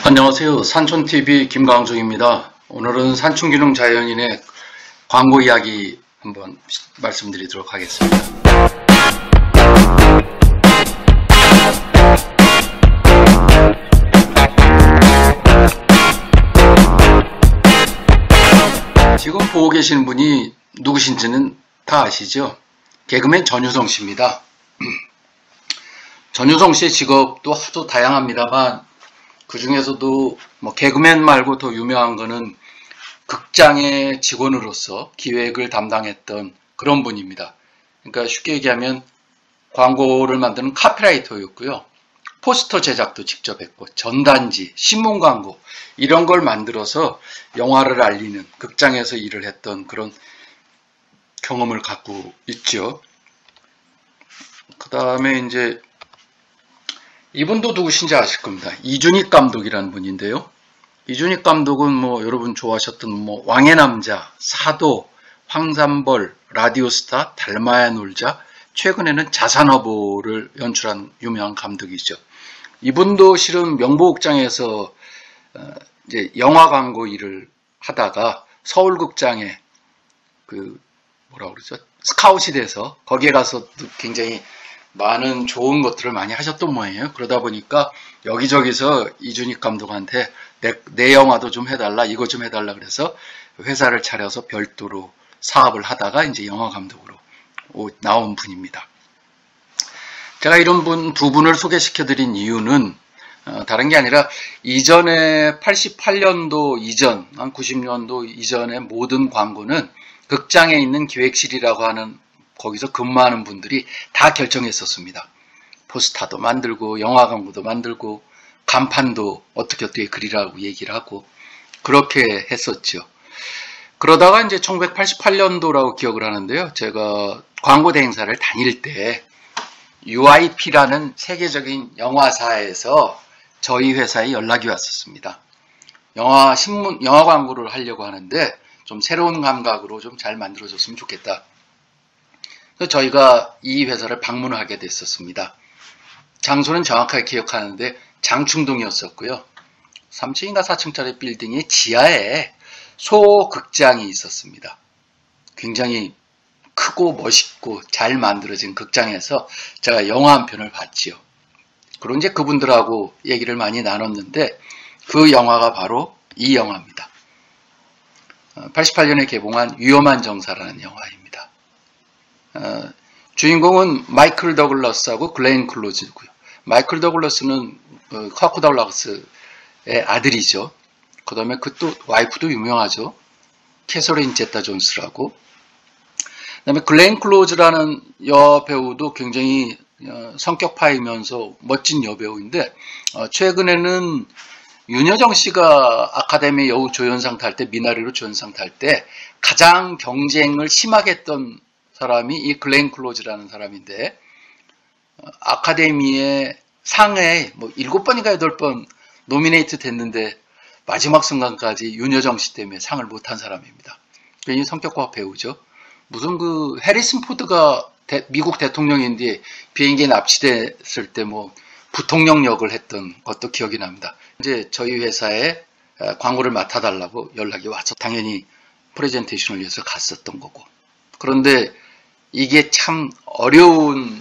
안녕하세요. 산촌TV 김광중입니다. 오늘은 산촌기농 자연인의 광고 이야기 한번 말씀드리도록 하겠습니다. 지금 보고 계시는 분이 누구신지는 다 아시죠? 개그맨 전유성 씨입니다. 전유성 씨의 직업도 하도 다양합니다만 그 중에서도 뭐 개그맨 말고 더 유명한 거는 극장의 직원으로서 기획을 담당했던 그런 분입니다. 그러니까 쉽게 얘기하면 광고를 만드는 카피라이터였고요. 포스터 제작도 직접 했고 전단지, 신문 광고 이런 걸 만들어서 영화를 알리는 극장에서 일을 했던 그런 경험을 갖고 있죠. 그 다음에 이제 이분도 누구신지 아실 겁니다. 이준익 감독이라는 분인데요. 이준익 감독은 뭐 여러분 좋아하셨던 뭐 왕의 남자, 사도, 황산벌, 라디오스타, 달마야 놀자, 최근에는 자산어보를 연출한 유명한 감독이죠. 이분도 실은 명보극장에서 이제 영화 광고 일을 하다가 서울극장에 그 뭐라 그러죠? 스카웃이 돼서 거기에 가서 굉장히 많은 좋은 것들을 많이 하셨던 모양이에요. 그러다 보니까 여기저기서 이준익 감독한테 내 영화도 좀 해달라, 이거 좀 해달라 그래서 회사를 차려서 별도로 사업을 하다가 이제 영화 감독으로 나온 분입니다. 제가 이런 두 분을 소개시켜드린 이유는 다른 게 아니라 이전에 88년도 이전, 한 90년도 이전의 모든 광고는 극장에 있는 기획실이라고 하는 거기서 근무하는 분들이 다 결정했었습니다. 포스터도 만들고 영화 광고도 만들고 간판도 어떻게 그리라고 얘기를 하고 그렇게 했었죠. 그러다가 이제 1988년도라고 기억을 하는데요. 제가 광고 대행사를 다닐 때 UIP라는 세계적인 영화사에서 저희 회사에 연락이 왔었습니다. 영화 광고를 하려고 하는데 좀 새로운 감각으로 좀 잘 만들어줬으면 좋겠다. 그래서 저희가 이 회사를 방문하게 됐었습니다. 장소는 정확하게 기억하는데 장충동이었었고요. 3층인가 4층짜리 빌딩의 지하에 소극장이 있었습니다. 굉장히 크고 멋있고 잘 만들어진 극장에서 제가 영화 한 편을 봤지요. 그리고 이제 그분들하고 얘기를 많이 나눴는데 그 영화가 바로 이 영화입니다. 88년에 개봉한 위험한 정사라는 영화입니다. 주인공은 마이클 더글러스하고 글렌 클로즈고요. 마이클 더글러스는 커크 더글러스의 아들이죠. 그 다음에 그 또 와이프도 유명하죠. 캐서린 제타 존스라고. 그 다음에 글렌 클로즈라는 여배우도 굉장히 성격파이면서 멋진 여배우인데 최근에는 윤여정 씨가 아카데미 여우 조연상 탈 때 미나리로 조연상 탈 때 가장 경쟁을 심하게 했던 사람이 이 글렌 클로즈라는 사람인데 아카데미의 상에 뭐 7번인가 8번 노미네이트 됐는데 마지막 순간까지 윤여정 씨 때문에 상을 못한 사람입니다. 굉장히 성격파 배우죠. 무슨 그 해리슨 포드가 미국 대통령인데 비행기에 납치됐을 때 뭐 부통령 역을 했던 것도 기억이 납니다. 이제 저희 회사에 광고를 맡아달라고 연락이 와서 당연히 프레젠테이션을 위해서 갔었던 거고. 그런데 이게 참 어려운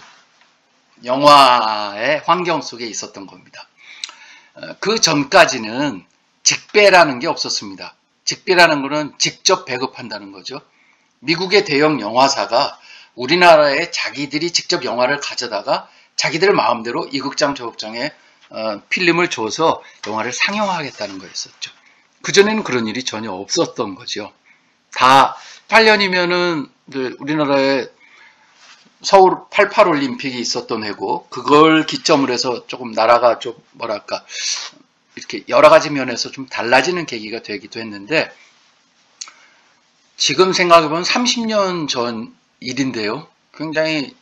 영화의 환경 속에 있었던 겁니다. 그 전까지는 직배라는 게 없었습니다. 직배라는 것은 직접 배급한다는 거죠. 미국의 대형 영화사가 우리나라에 자기들이 직접 영화를 가져다가 자기들 마음대로 이 극장 저 극장에 필름을 줘서 영화를 상영하겠다는 거였었죠. 그전에는 그런 일이 전혀 없었던 거죠. 다 8년이면은 우리나라에 서울 88 올림픽이 있었던 해고 그걸 기점으로 해서 조금 나라가 좀 뭐랄까 이렇게 여러 가지 면에서 좀 달라지는 계기가 되기도 했는데 지금 생각해보면 30년 전 일인데요. 굉장히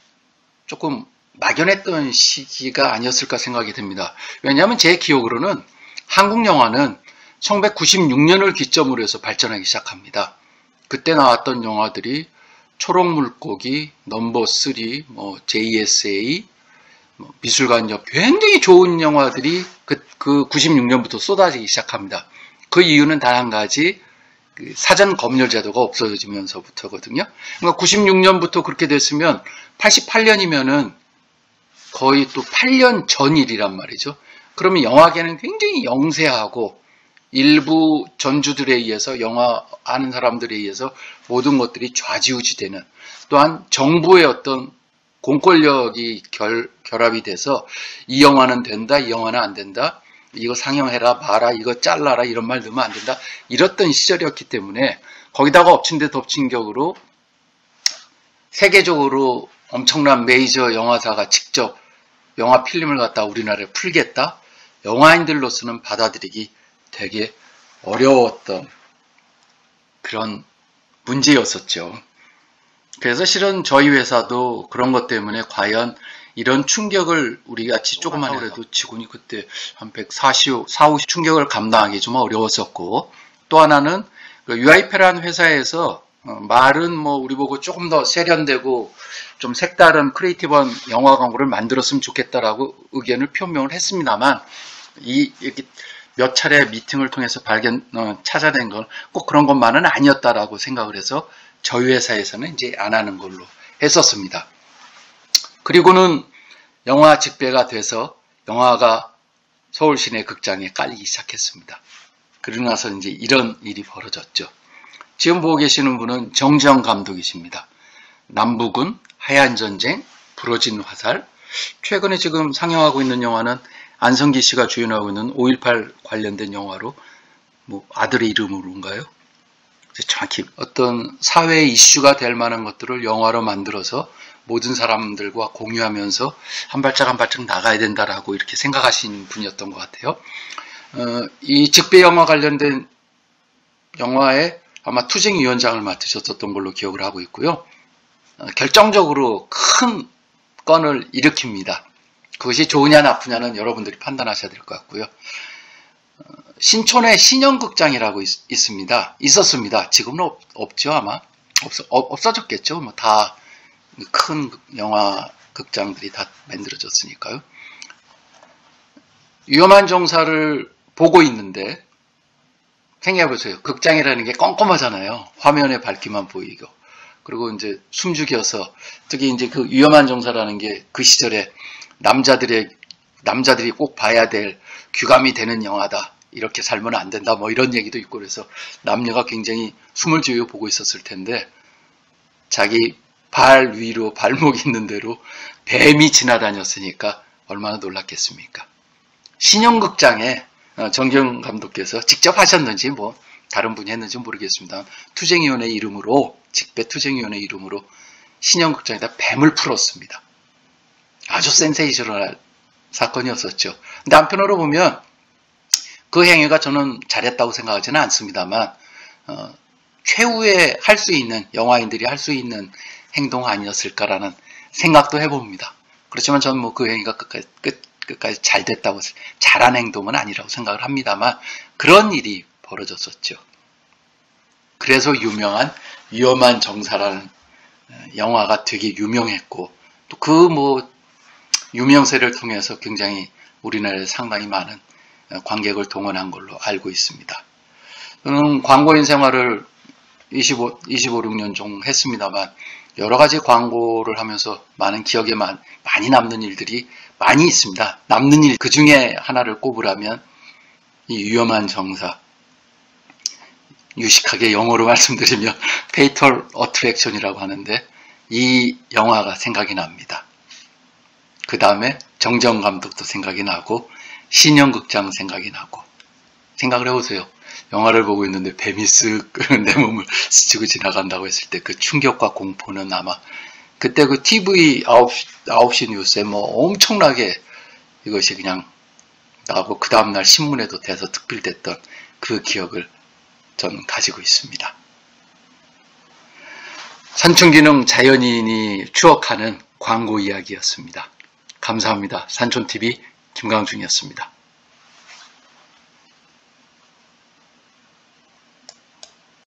조금 막연했던 시기가 아니었을까 생각이 듭니다. 왜냐하면 제 기억으로는 한국 영화는 1996년을 기점으로 해서 발전하기 시작합니다. 그때 나왔던 영화들이 초록물고기, 넘버 3, JSA, 미술관 옆 굉장히 좋은 영화들이 그 96년부터 쏟아지기 시작합니다. 그 이유는 단 한 가지, 그 사전 검열 제도가 없어지면서부터거든요. 그러니까 96년부터 그렇게 됐으면 88년이면은 거의 또 8년 전 일이란 말이죠. 그러면 영화계는 굉장히 영세하고 일부 전주들에 의해서, 영화 아는 사람들에 의해서 모든 것들이 좌지우지되는, 또한 정부의 어떤 공권력이 결합이 돼서 이 영화는 된다, 이 영화는 안 된다, 이거 상영해라 마라, 이거 잘라라, 이런 말 넣으면 안 된다, 이랬던 시절이었기 때문에 거기다가 엎친 데 덮친 격으로 세계적으로 엄청난 메이저 영화사가 직접 영화 필름을 갖다 우리나라에 풀겠다, 영화인들로서는 받아들이기 되게 어려웠던 그런 문제였었죠. 그래서 실은 저희 회사도 그런 것 때문에 과연 이런 충격을 우리같이 조그만 그래도 직원이 그때 한 140, 50 충격을 감당하기 좀 어려웠었고, 또 하나는 UIP라는 회사에서 말은 우리 보고 조금 더 세련되고 좀 색다른 크리에이티브한 영화 광고를 만들었으면 좋겠다라고 의견을 표명을 했습니다만, 이렇게 몇 차례 미팅을 통해서 찾아낸 건 꼭 그런 것만은 아니었다라고 생각을 해서 저희 회사에서는 이제 안 하는 걸로 했었습니다. 그리고는 영화 집배가 돼서 영화가 서울 시내 극장에 깔리기 시작했습니다. 그러고 나서 이제 이런 일이 벌어졌죠. 지금 보고 계시는 분은 정지영 감독이십니다. 남북은, 하얀전쟁, 부러진 화살, 최근에 지금 상영하고 있는 영화는 안성기 씨가 주연하고 있는 5.18 관련된 영화로 아들의 이름으로인가요? 정확히 어떤 사회 이슈가 될 만한 것들을 영화로 만들어서 모든 사람들과 공유하면서 한 발짝 한 발짝 나가야 된다라고 이렇게 생각하신 분이었던 것 같아요. 이 직배 영화 관련된 영화에 아마 투쟁위원장을 맡으셨던 걸로 기억을 하고 있고요. 결정적으로 큰 건을 일으킵니다. 그것이 좋으냐 나쁘냐는 여러분들이 판단하셔야 될 것 같고요. 신촌에 신영극장이라고 있었습니다. 지금은 없죠, 아마. 없어졌겠죠. 다 큰 영화 극장들이 다 만들어졌으니까요. 위험한 정사를 보고 있는데, 생각해보세요. 극장이라는 게 껌껌하잖아요. 화면에 밝기만 보이고. 그리고 이제 숨죽여서, 특히 이제 그 위험한 정사라는 게 그 시절에 남자들이 꼭 봐야 될 귀감이 되는 영화다. 이렇게 살면 안 된다. 이런 얘기도 있고, 그래서 남녀가 굉장히 숨을 지어 보고 있었을 텐데, 자기 발 위로 발목 있는 대로 뱀이 지나다녔으니까 얼마나 놀랐겠습니까? 신영극장에 정지영 감독께서 직접 하셨는지 다른 분이 했는지 모르겠습니다. 투쟁위원회 이름으로, 직배 투쟁위원회 이름으로 신영극장에다 뱀을 풀었습니다. 아주 센세이셔널한 사건이었었죠. 근데 한편으로 보면 그 행위가 저는 잘했다고 생각하지는 않습니다만, 최후에 할 수 있는, 영화인들이 할 수 있는 행동 아니었을까라는 생각도 해봅니다. 그렇지만 저는 그 행위가 끝까지 잘 됐다고, 잘한 행동은 아니라고 생각을 합니다만, 그런 일이 벌어졌었죠. 그래서 유명한 위험한 정사라는 영화가 되게 유명했고, 또 그 유명세를 통해서 굉장히 우리나라에 상당히 많은 관객을 동원한 걸로 알고 있습니다. 저는 광고인 생활을 26년 종 했습니다만, 여러 가지 광고를 하면서 많은 기억에 많이 남는 일들이 많이 있습니다. 남는 일, 그 중에 하나를 꼽으라면 이 위험한 정사, 유식하게 영어로 말씀드리면 Fatal Attraction이라고 하는데, 이 영화가 생각이 납니다. 그 다음에 정지영 감독도 생각이 나고, 신영극장 생각이 나고. 생각을 해보세요. 영화를 보고 있는데 뱀이 쓱 내 몸을 스치고 지나간다고 했을 때 그 충격과 공포는 아마 그때 그 TV 9시 뉴스에 엄청나게 이것이 그냥 나오고, 그 다음날 신문에도 대서특필됐던 그 기억을 저는 가지고 있습니다. 산촌기능 자연인이 추억하는 광고 이야기였습니다. 감사합니다. 산촌TV 김강중이었습니다.